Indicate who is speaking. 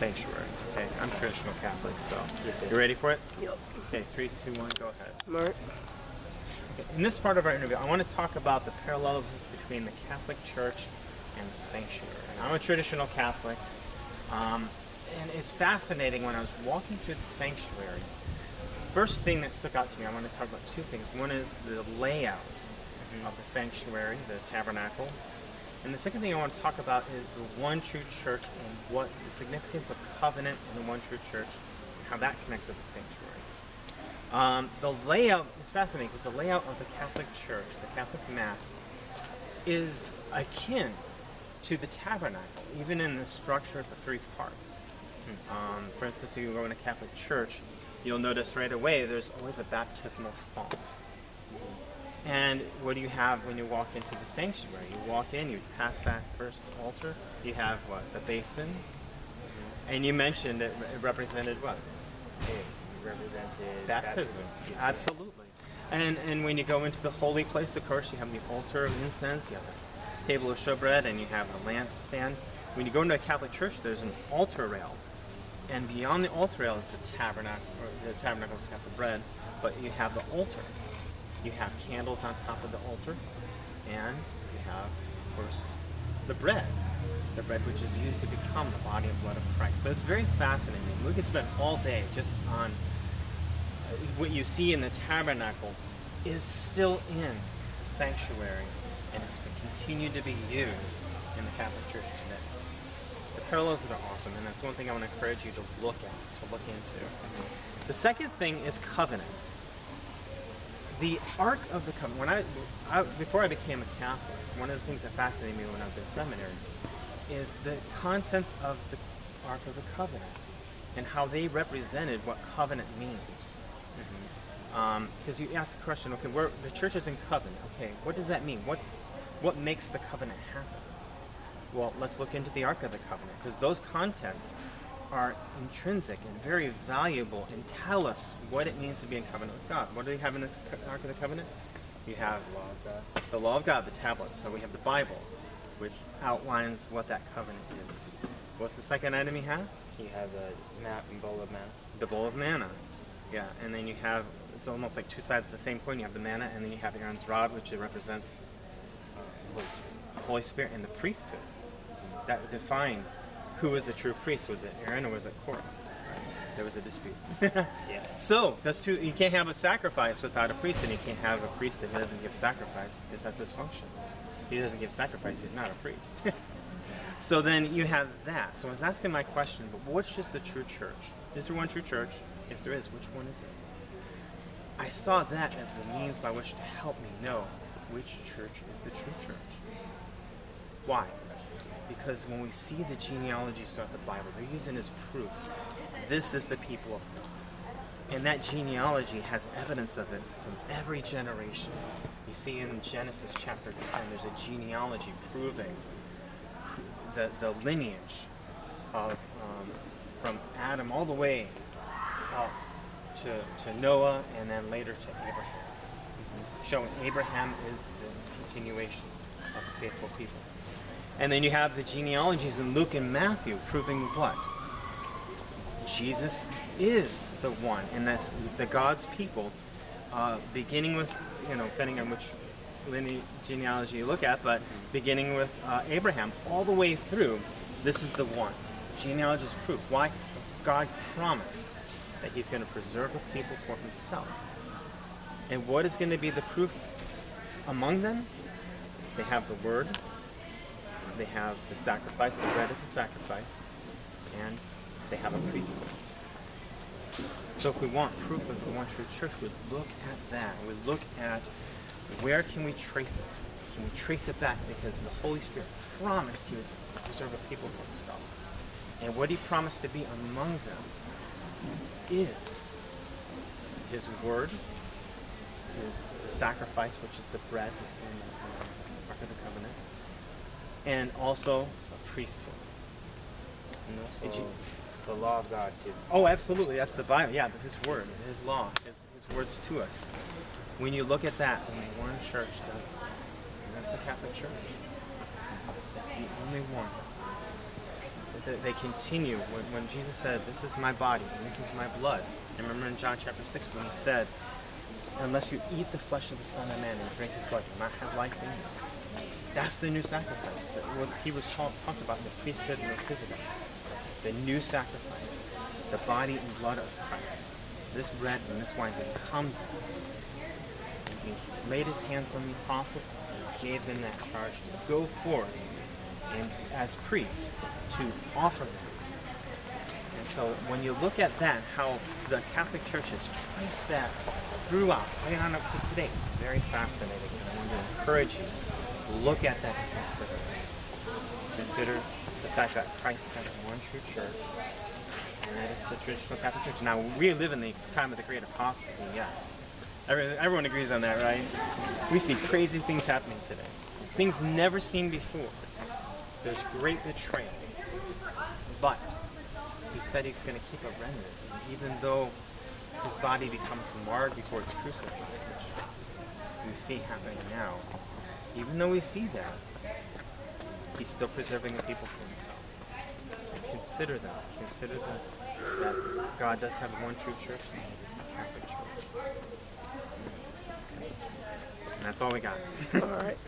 Speaker 1: sanctuary. Okay, I'm traditional Catholic, so
Speaker 2: Yes, sir.
Speaker 1: you ready for it?
Speaker 3: Yep.
Speaker 1: Okay, 3, 2, 1, go ahead.
Speaker 3: Mark.
Speaker 1: Okay, in this part of our interview, I want to talk about the parallels between the Catholic Church and the sanctuary. And I'm a traditional Catholic, and it's fascinating when I was walking through the sanctuary. First thing that stuck out to me, I want to talk about two things. One is the layout of the sanctuary, the tabernacle. And the second thing I want to talk about is the one true church and what the significance of covenant in the one true church, how that connects with the sanctuary. The layout is fascinating because the layout of the Catholic Church, the Catholic Mass, is akin to the tabernacle, even in the structure of the three parts. For instance, if you go in a Catholic church, you'll notice right away there's always a baptismal font. And what do you have when you walk into the sanctuary? You walk in, you pass that first altar, you have what? The basin. And you mentioned it represented what?
Speaker 2: It represented
Speaker 1: Baptism.
Speaker 2: Yes, sir.
Speaker 1: Absolutely. And when you go into the holy place, of course, you have the altar of incense, you have a table of showbread, and you have a lampstand. When you go into a Catholic church, there's an altar rail. And beyond the altar rail is the tabernacle, or the tabernacle has got the bread, but you have the altar. You have candles on top of the altar, and you have, of course, the bread which is used to become the body and blood of Christ. So it's very fascinating. We could spend all day just on what you see in the tabernacle is still in the sanctuary, and it's continued to be used in the Catholic Church today. The parallels are awesome, and that's one thing I want to encourage you to look at, to look into. The second thing is covenant. The Ark of the Covenant, before I became a Catholic, one of the things that fascinated me when I was in seminary is the contents of the Ark of the Covenant and how they represented what covenant means. Because you ask the question, okay, the church is in covenant. Okay, what does that mean? What makes the covenant happen? Well, let's look into the Ark of the Covenant, because those contents are intrinsic and very valuable and tell us what it means to be in covenant with God. What do we have in the Ark of the Covenant? You have the law of God, the tablets. So we have the Bible, which outlines what that covenant is. What's the second item you have?
Speaker 2: You have a bowl of manna.
Speaker 1: The bowl of manna. Yeah, and then you have, it's almost like two sides of the same coin. You have the manna, and then you have Aaron's rod, which represents the Holy Spirit and the priesthood. That defined who was the true priest. Was it Aaron or was it Korah? There was a dispute.
Speaker 2: Yeah.
Speaker 1: So that's true. You can't have a sacrifice without a priest, and you can't have a priest that doesn't give sacrifice, because that's his function. He doesn't give sacrifice, he's not a priest. So then you have that. So I was asking my question, but which is the true church? Is there one true church? If there is, which one is it? I saw that as the means by which to help me know which church is the true church. Why? Because when we see the genealogies throughout the Bible, they're using as proof. This is the people of God. And that genealogy has evidence of it from every generation. You see in Genesis chapter 10, there's a genealogy proving the lineage of from Adam all the way up to Noah, and then later to Abraham. Showing Abraham is the continuation of the faithful people. And then you have the genealogies in Luke and Matthew proving what? Jesus is the one, and that's the God's people, beginning with, depending on which genealogy you look at, but beginning with Abraham all the way through, this is the one. Genealogy is proof. Why? God promised that he's going to preserve the people for himself. And what is going to be the proof among them? They have the word, they have the sacrifice, the bread is a sacrifice, and they have a priesthood. So if we want proof of the one true church, we look at that. We look at where can we trace it? Can we trace it back? Because the Holy Spirit promised he would preserve a people for himself. And what he promised to be among them is his word, is the sacrifice, which is the bread we see in the Ark of the Covenant, and also a priesthood.
Speaker 2: And also the law of God too.
Speaker 1: Oh, absolutely. That's the Bible. Yeah, his word, his law, his words to us. When you look at that, only one church does that. And that's the Catholic Church. That's the only one that they continue. When Jesus said, "This is my body and this is my blood," and remember in John chapter 6 when he said, "Unless you eat the flesh of the Son of Man and drink his blood, you will not have life in you." That's the new sacrifice. What he was talked about in the priesthood of Melchizedek. The new sacrifice, the body and blood of Christ. This bread and this wine become that. He laid his hands on the apostles and gave them that charge to go forth and as priests to offer them. And so when you look at that, how the Catholic Church has traced that throughout, right on up to today, it's very fascinating. And I want to encourage you to look at that and consider it. Consider the fact that Christ has one true church, and that is the traditional Catholic Church. Now, we live in the time of the great apostasy, yes. Everyone agrees on that, right? We see crazy things happening today. Things never seen before. There's great betrayal. But he said he's going to keep a remnant. And even though his body becomes marred before it's crucified, which we see happening now, even though we see that, he's still preserving the people for himself. So consider that. Consider that God does have one true church, and it is the Catholic Church. And that's all we got.
Speaker 3: All right.